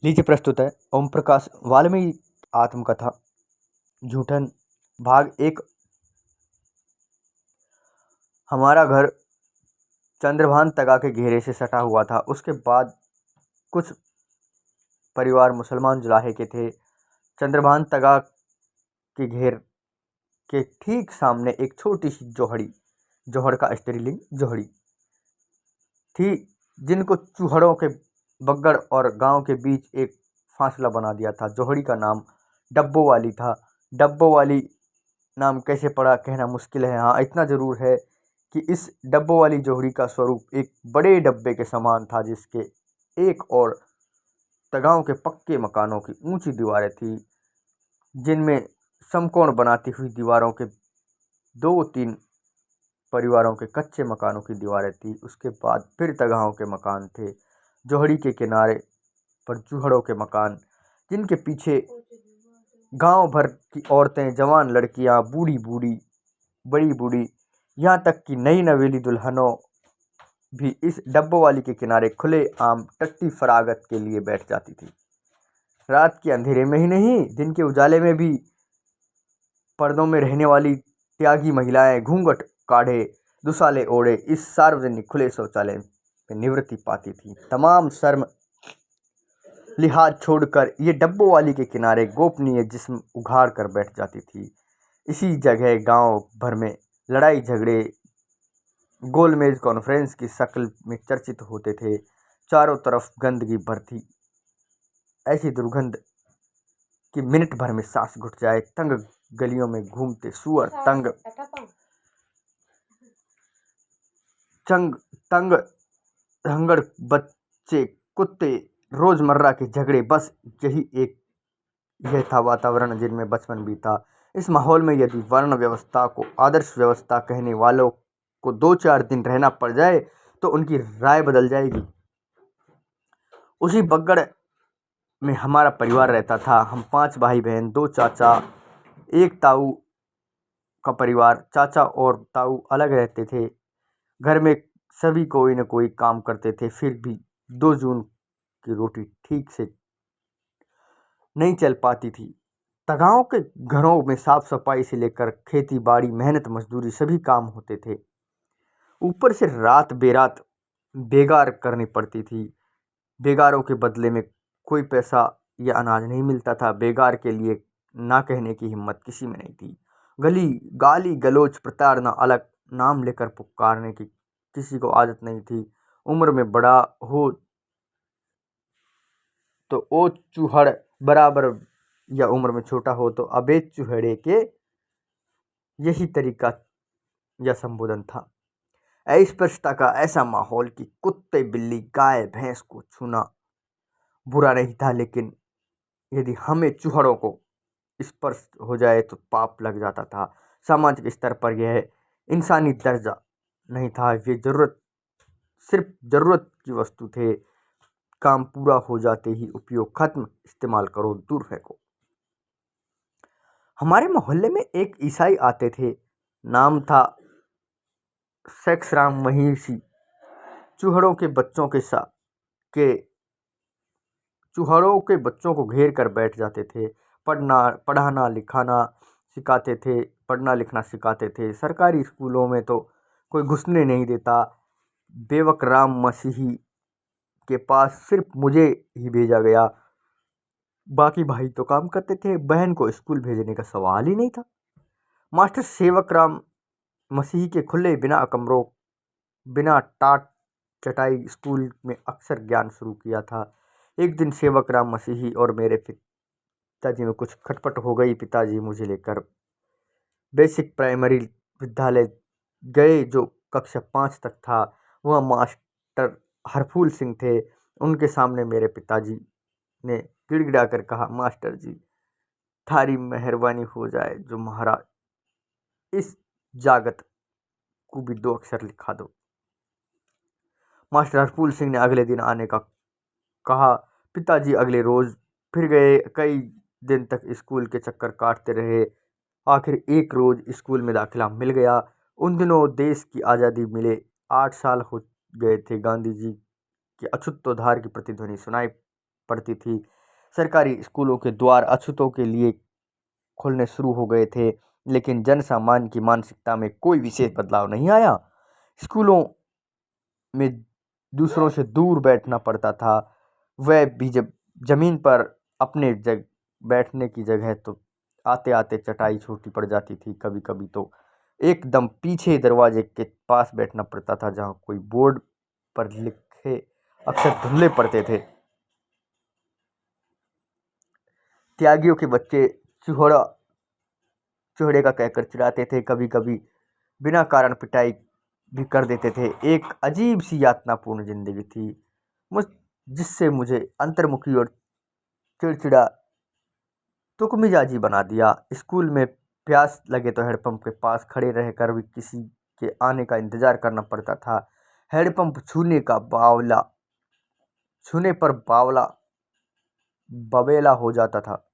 लीजिए प्रस्तुत है ओम प्रकाश वाल्मीकि आत्मकथा झूठन भाग एक। हमारा घर चंद्रभान तगा के घेरे से सटा हुआ था। उसके बाद कुछ परिवार मुसलमान जुलाहे के थे। चंद्रभान तगा के घेर के ठीक सामने एक छोटी सी जोहड़ी, जोहड़ का स्त्रीलिंग जोहड़ी थी, जिनको चूहड़ों के बग्गड़ और गांव के बीच एक फासला बना दिया था। जोहड़ी का नाम डब्बो वाली था। डब्बो वाली नाम कैसे पड़ा कहना मुश्किल है। हाँ, इतना ज़रूर है कि इस डब्बो वाली जोहड़ी का स्वरूप एक बड़े डब्बे के समान था, जिसके एक और तगांव के पक्के मकानों की ऊंची दीवारें थीं, जिनमें समकोण बनाती हुई दीवारों के 2-3 परिवारों के कच्चे मकानों की दीवारें थीं। उसके बाद फिर तगांव के मकान थे। जोहड़ी के किनारे पर चूहड़ों के मकान, जिनके पीछे गांव भर की औरतें, जवान लड़कियां, बूढ़ी बूढ़ी, बड़ी बूढ़ी, यहाँ तक कि नई नवेली दुल्हनों भी इस डब्बो वाली के किनारे खुले आम टट्टी फरागत के लिए बैठ जाती थी। रात के अंधेरे में ही नहीं, दिन के उजाले में भी पर्दों में रहने वाली त्यागी महिलाएं घूंघट काढ़े, दुसाले ओढ़े इस सार्वजनिक खुले शौचालय में निवृत्ति पाती थी। तमाम शर्म लिहाज छोड़कर ये डब्बो वाली के किनारे गोपनीय जिस्म उघाड़ कर बैठ जाती थी। इसी जगह गांव भर में लड़ाई झगड़े गोलमेज कॉन्फ्रेंस की शक्ल में चर्चित होते थे। चारों तरफ गंदगी भरती, ऐसी दुर्गंध कि मिनट भर में सांस घुट जाए। तंग गलियों में घूमते सुअर, तंग धंगड़ बच्चे, कुत्ते, रोजमर्रा के झगड़े, बस यह था वातावरण जिनमें बचपन बीता। इस माहौल में यदि वर्ण व्यवस्था को आदर्श व्यवस्था कहने वालों को 2-4 दिन रहना पड़ जाए तो उनकी राय बदल जाएगी। उसी बग्गड़ में हमारा परिवार रहता था। हम 5 भाई बहन, 2 चाचा, एक ताऊ का परिवार। चाचा और ताऊ अलग रहते थे। घर में सभी कोई न कोई काम करते थे, फिर भी 2 जून की रोटी ठीक से नहीं चल पाती थी। तगांव के घरों में साफ सफाई से लेकर खेती बाड़ी, मेहनत मजदूरी सभी काम होते थे। ऊपर से रात बेरात बेगार करनी पड़ती थी। बेगारों के बदले में कोई पैसा या अनाज नहीं मिलता था। बेगार के लिए ना कहने की हिम्मत किसी में नहीं थी। गाली गलोच प्रताड़ना, अलग नाम लेकर पुकारने की किसी को आदत नहीं थी। उम्र में बड़ा हो तो ओ चूहड़ बराबर, या उम्र में छोटा हो तो अबे चूहड़े के, यही तरीका या संबोधन था। अस्पृश्यता का ऐसा माहौल कि कुत्ते, बिल्ली, गाय, भैंस को छूना बुरा नहीं था, लेकिन यदि हमें चूहड़ों को स्पर्श हो जाए तो पाप लग जाता था। सामाजिक स्तर पर यह इंसानी दर्जा नहीं था। ये सिर्फ जरूरत की वस्तु थे। काम पूरा हो जाते ही उपयोग खत्म, इस्तेमाल करो, दूर फेंको। हमारे मोहल्ले में एक ईसाई आते थे। नाम था सेक्स राम महिषी। चूहड़ों के बच्चों को घेर कर बैठ जाते थे। पढ़ना लिखना सिखाते थे। सरकारी स्कूलों में तो कोई घुसने नहीं देता। बेवक राम मसीही के पास सिर्फ मुझे ही भेजा गया। बाकी भाई तो काम करते थे। बहन को स्कूल भेजने का सवाल ही नहीं था। मास्टर सेवक राम मसीही के खुले बिना कमरों, बिना टाट चटाई स्कूल में अक्सर ज्ञान शुरू किया था। एक दिन सेवक राम मसीही और मेरे पिताजी में कुछ खटपट हो गई। पिताजी मुझे लेकर बेसिक प्राइमरी विद्यालय गए, जो कक्षा 5 तक था। वह मास्टर हरफूल सिंह थे। उनके सामने मेरे पिताजी ने गिड़गिड़ा कर कहा, मास्टर जी, थारी मेहरबानी हो जाए, जो महाराज इस जागत को भी 2 अक्षर लिखा दो। मास्टर हरफूल सिंह ने अगले दिन आने का कहा। पिताजी अगले रोज फिर गए। कई दिन तक स्कूल के चक्कर काटते रहे। आखिर एक रोज स्कूल में दाखिला मिल गया। उन दिनों देश की आज़ादी मिले 8 साल हो गए थे। गांधी जी के अछूतोद्धार की प्रतिध्वनि सुनाई पड़ती थी। सरकारी स्कूलों के द्वार अछूतों के लिए खुलने शुरू हो गए थे, लेकिन जन सामान्य की मानसिकता में कोई विशेष बदलाव नहीं आया। स्कूलों में दूसरों से दूर बैठना पड़ता था, वह भी जब जमीन पर अपने बैठने की जगह तो आते आते चटाई छोटी पड़ जाती थी। कभी कभी तो एकदम पीछे दरवाजे के पास बैठना पड़ता था, जहाँ कोई बोर्ड पर लिखे अक्षर धुंधले पड़ते थे। त्यागियों के बच्चे चूहड़े का कहकर चिढ़ाते थे, कभी कभी बिना कारण पिटाई भी कर देते थे। एक अजीब सी यातनापूर्ण जिंदगी थी मुझ जिससे मुझे अंतर्मुखी और चिड़चिड़ा तुकमिजाजी बना दिया। स्कूल में प्यास लगे तो हैंडपंप के पास खड़े रहकर भी किसी के आने का इंतजार करना पड़ता था। हैंडपंप छूने पर बावला बवेला हो जाता था।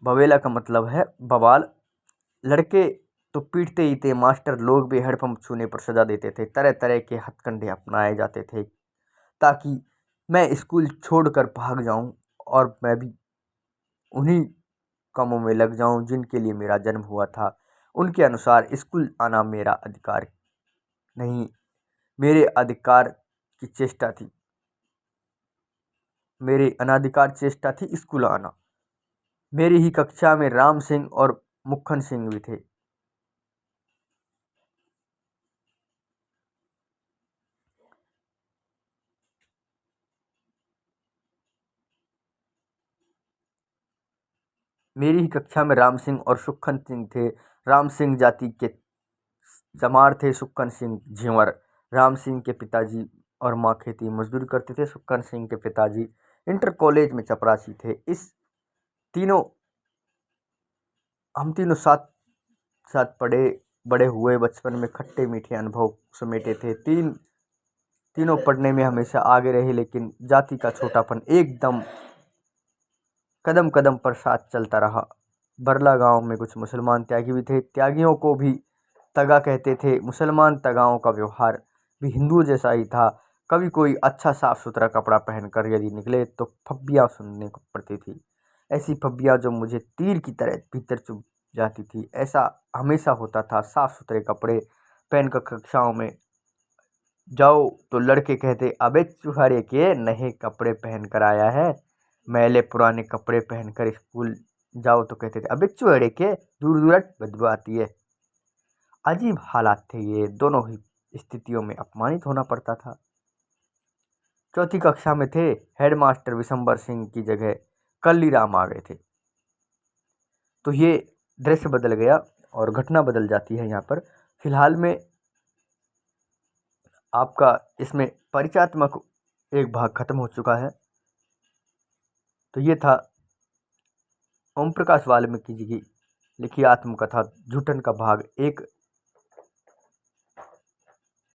बवेला का मतलब है बवाल। लड़के तो पीटते ही थे, मास्टर लोग भी हैंडपंप छूने पर सजा देते थे। तरह तरह के हथकंडे अपनाए जाते थे ताकि मैं स्कूल छोड़कर भाग जाऊं और मैं भी उन्हीं कामों में लग जाऊं जिनके लिए मेरा जन्म हुआ था। उनके अनुसार स्कूल आना मेरा अधिकार नहीं, मेरे अधिकार की चेष्टा थी। मेरे अनाधिकार चेष्टा थी स्कूल आना। मेरी ही कक्षा में राम सिंह और मुखन सिंह भी थे। मेरी ही कक्षा में राम सिंह और सुखन सिंह थे। राम सिंह जाति के चमार थे, सुखन सिंह झिंवर। राम सिंह के पिताजी और माँ खेती मजदूरी करते थे। सुखन सिंह के पिताजी इंटर कॉलेज में चपरासी थे। इस तीनों हम तीनों साथ साथ पढ़े बड़े हुए, बचपन में खट्टे मीठे अनुभव समेटे थे। तीनों पढ़ने में हमेशा आगे रहे, लेकिन जाति का छोटापन एकदम कदम कदम पर साथ चलता रहा। बरला गांव में कुछ मुसलमान त्यागी भी थे। त्यागियों को भी तगा कहते थे। मुसलमान तगाओं का व्यवहार भी हिंदुओं जैसा ही था। कभी कोई अच्छा साफ सुथरा कपड़ा पहनकर यदि निकले तो फब्बियाँ सुनने को पड़ती थी। ऐसी फब्बियाँ जो मुझे तीर की तरह भीतर चुभ जाती थी। ऐसा हमेशा होता था। साफ सुथरे कपड़े पहनकर कक्षाओं में जाओ तो लड़के कहते, अबे चूहड़े के नए कपड़े पहन कर आया है। मैले पुराने कपड़े पहनकर स्कूल जाओ तो कहते थे, अबे चूहड़े के दूर दूर हट, बदबू आती है। अजीब हालात थे ये। दोनों ही स्थितियों में अपमानित होना पड़ता था। चौथी कक्षा में थे। हेडमास्टर विशंबर सिंह की जगह कल्लीराम आ गए थे। तो ये दृश्य बदल गया और घटना बदल जाती है यहाँ पर। फिलहाल में आपका इसमें परिचयात्मक एक भाग खत्म हो चुका है। तो ये था ओम प्रकाश वाल्मीकि जी की लिखी आत्मकथा जूठन का भाग 1